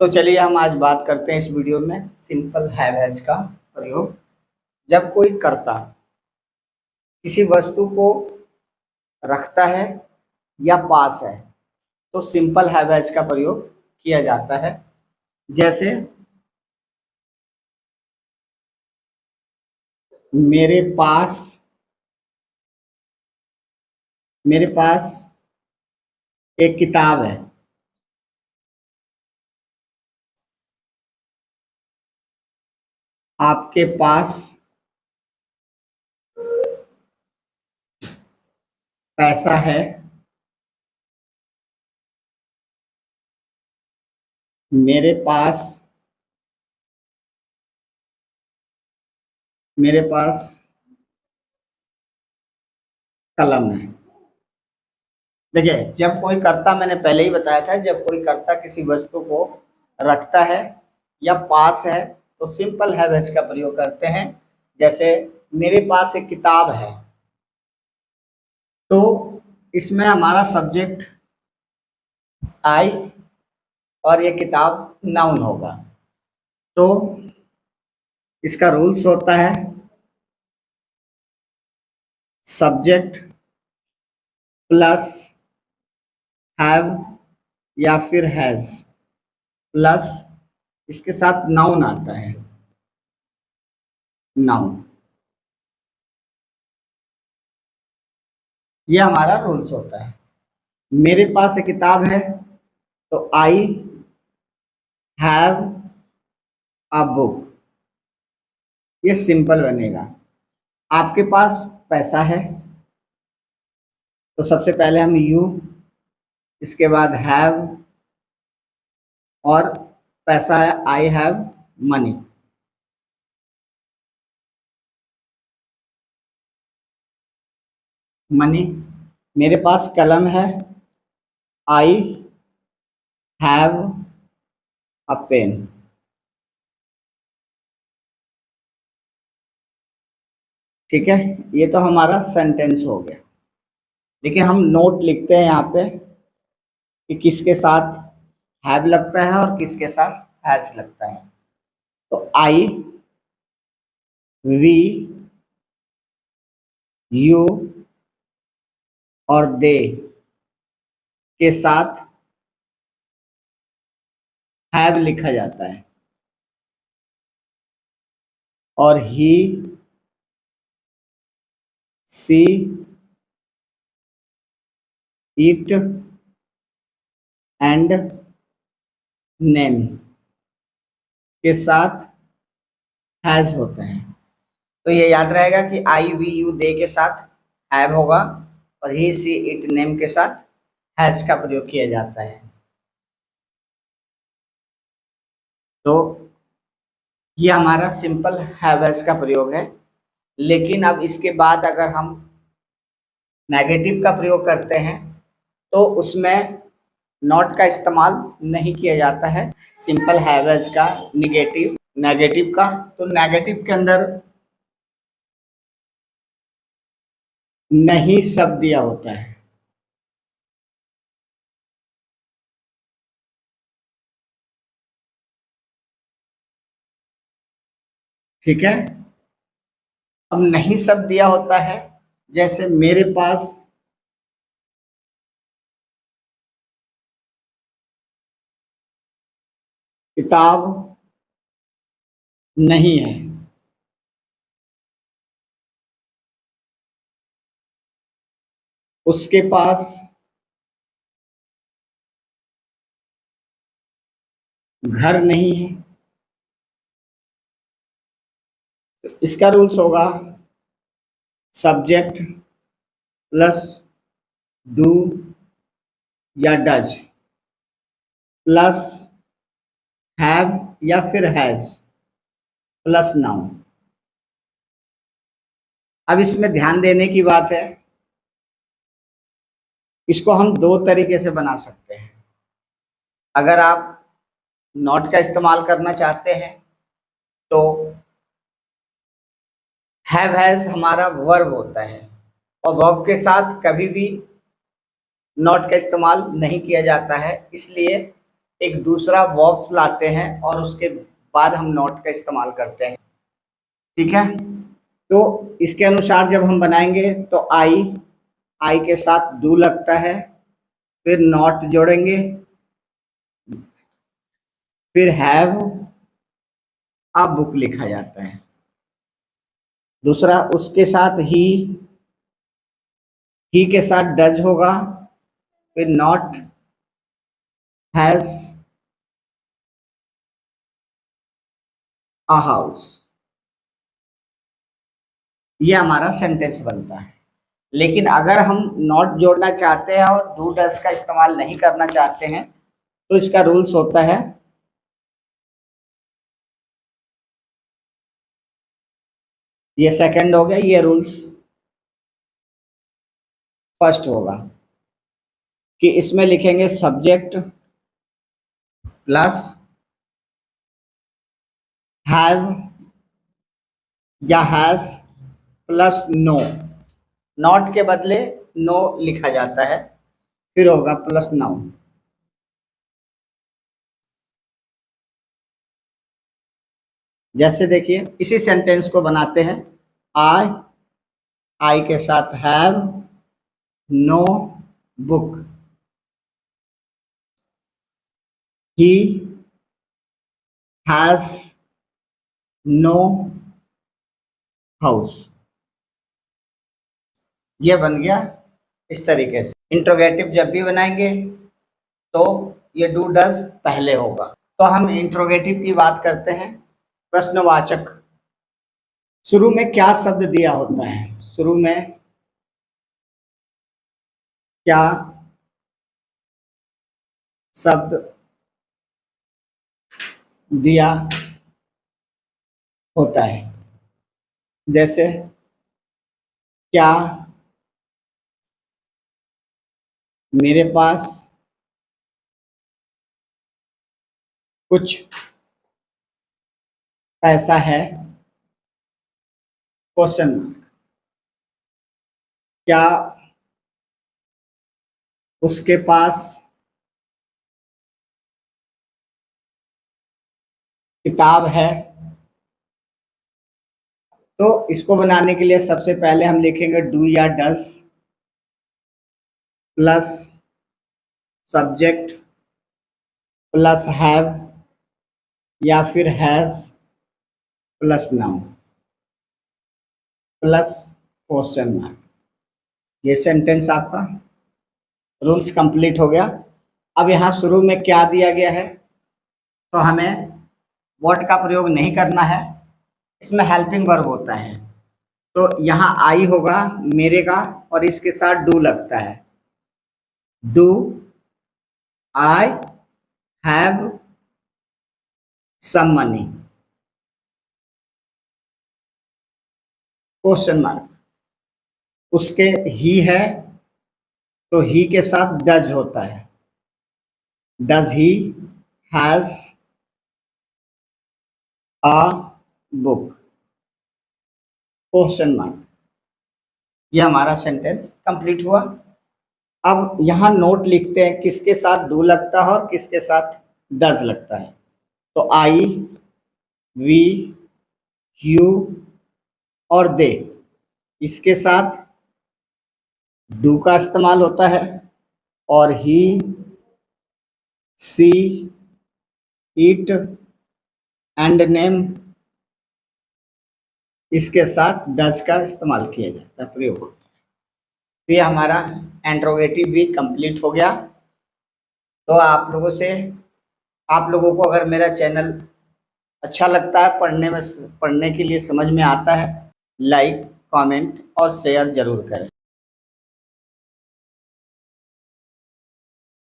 तो चलिए हम आज बात करते हैं इस वीडियो में सिंपल हैव हैज का प्रयोग। जब कोई कर्ता किसी वस्तु को रखता है या पास है तो सिंपल हैव हैज का प्रयोग किया जाता है। जैसे मेरे पास एक किताब है। आपके पास पैसा है। मेरे पास कलम है। देखिए, जब कोई कर्ता, मैंने पहले ही बताया था, जब कोई कर्ता किसी वस्तु को रखता है या पास है तो सिंपल हैव हैज का प्रयोग करते हैं। जैसे मेरे पास एक किताब है, तो इसमें हमारा सब्जेक्ट आई और ये किताब नाउन होगा। तो इसका रूल्स होता है सब्जेक्ट प्लस हैव या फिर हैज प्लस इसके साथ नाउन आता है, नाउन। ये हमारा रूल्स होता है। मेरे पास एक किताब है तो आई हैव अ बुक, ये सिंपल बनेगा। आपके पास पैसा है तो सबसे पहले हम यू, इसके बाद हैव, और पैसा है आई हैव मनी। मनी। मेरे पास कलम है, आई हैव अ पेन। ठीक है, ये तो हमारा सेंटेंस हो गया। देखिए, हम नोट लिखते हैं यहाँ पे कि किसके साथ हैव लगता है और किसके साथ हैज लगता है। तो आई, वी, यू और दे के साथ हैव लिखा जाता है, और ही, सी, इट एंड नेम के साथ हैज होता है। तो ये याद रहेगा कि आई, वी, यू, दे के साथ हैव होगा और ही, सी, इट, नेम के साथ हैज का प्रयोग किया जाता है। तो ये हमारा सिंपल हैव हैज का प्रयोग है। लेकिन अब इसके बाद अगर हम नेगेटिव का प्रयोग करते हैं तो उसमें नॉट का इस्तेमाल नहीं किया जाता है। सिंपल हैव हैज का नेगेटिव का, तो नेगेटिव के अंदर नहीं शब्द दिया होता है। ठीक है, अब नहीं शब्द दिया होता है। जैसे मेरे पास किताब नहीं है। उसके पास घर नहीं है। तो इसका रूल्स होगा सब्जेक्ट प्लस डू या डज प्लस हैव या फिर हैज प्लस नाउन। अब इसमें ध्यान देने की बात है, इसको हम दो तरीके से बना सकते हैं। अगर आप नॉट का इस्तेमाल करना चाहते हैं तो हैव हैज हमारा वर्ब होता है और वर्ब के साथ कभी भी नॉट का इस्तेमाल नहीं किया जाता है। इसलिए एक दूसरा वर्ब्स लाते हैं और उसके बाद हम नॉट का इस्तेमाल करते हैं। ठीक है, तो इसके अनुसार जब हम बनाएंगे तो आई के साथ डू लगता है, फिर नॉट जोड़ेंगे, फिर हैव अ बुक लिखा जाता है। दूसरा उसके साथ ही के साथ डज होगा, फिर नॉट, हैज अ हाउस। ये हमारा सेंटेंस बनता है। लेकिन अगर हम नॉट जोड़ना चाहते हैं और डू डज का इस्तेमाल नहीं करना चाहते हैं तो इसका रूल्स होता है, ये सेकंड हो गया, ये रूल्स फर्स्ट होगा कि इसमें लिखेंगे सब्जेक्ट प्लस हैव या हैज प्लस नो, नॉट के बदले नो लिखा जाता है, फिर होगा प्लस नाउन। जैसे देखिए इसी सेंटेंस को बनाते हैं, आई के साथ have no book, he has no house. ये बन गया इस तरीके से। इंट्रोगेटिव जब भी बनाएंगे तो ये डू डज पहले होगा। तो हम इंट्रोगेटिव की बात करते हैं। प्रश्नवाचक, शुरू में क्या शब्द दिया होता है? शुरू में क्या शब्द दिया होता है? जैसे क्या मेरे पास कुछ पैसा है? Question mark. क्या उसके पास किताब है? तो इसको बनाने के लिए सबसे पहले हम लिखेंगे डू या does plus subject plus have या फिर has plus noun plus question mark. ये सेंटेंस आपका रूल्स कंप्लीट हो गया। अब यहाँ शुरू में क्या दिया गया है तो हमें व्हाट का प्रयोग नहीं करना है, इसमें हेल्पिंग वर्ब होता है। तो यहाँ आई होगा मेरे का और इसके साथ डू लगता है। Do I have some money, question mark. उसके ही है तो ही के साथ डज होता है। Does he has a book, question mark. ये हमारा सेंटेंस कंप्लीट हुआ। अब यहाँ नोट लिखते हैं किसके साथ डू लगता है और किसके साथ डज लगता है। तो आई, वी, यू और दे, इसके साथ डू का इस्तेमाल होता है और ही, सी, इट एंड नेम, इसके साथ डज का इस्तेमाल किया जाता है, प्रयोग होता है। तो ये हमारा इंट्रोगेटिव भी कंप्लीट हो गया। तो आप लोगों को अगर मेरा चैनल अच्छा लगता है, पढ़ने के लिए समझ में आता है, लाइक, कमेंट और शेयर जरूर करें।